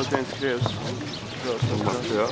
pat viens krievs. Jā.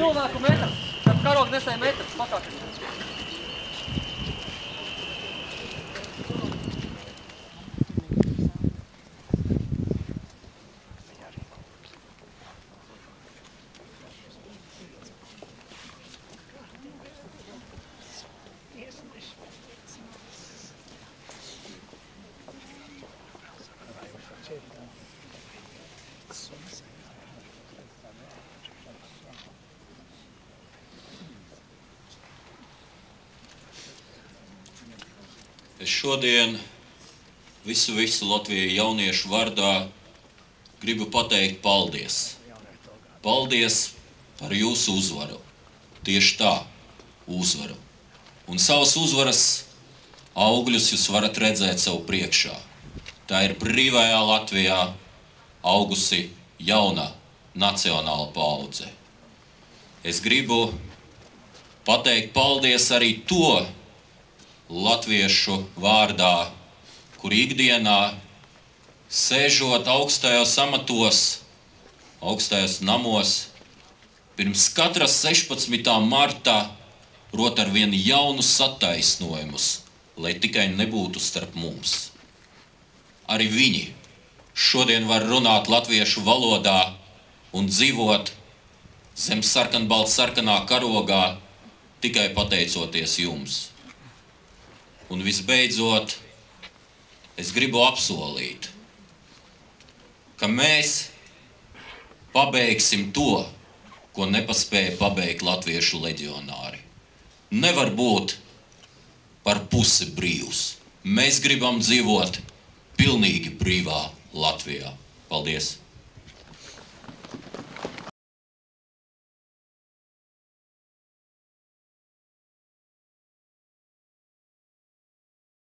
Cilvēku metra, tad karogu nesēja metrs, pakāpjas. Es šodien visu Latviju jauniešu vārdā gribu pateikt paldies. Paldies par jūsu uzvaru. Tieši tā, uzvaru. Un savas uzvaras augļus jūs varat redzēt sev priekšā. Tā ir brīvajā Latvijā augusi jauna nacionāla paudze. Es gribu pateikt paldies arī to latviešu vārdā, kur ikdienā, sēžot augstajos amatos, augstajos namos, pirms katras 16. martā rot ar vien jaunus attaisnojumus, lai tikai nebūtu starp mums. Arī viņi šodien var runāt latviešu valodā un dzīvot zem sarkanbaltsarkanā karogā tikai pateicoties jums. Un visbeidzot, es gribu apsolīt, ka mēs pabeigsim to, ko nepaspēja pabeigt latviešu leģionāri. Nevar būt par pusi brīvs. Mēs gribam dzīvot pilnīgi brīvā Latvijā. Paldies!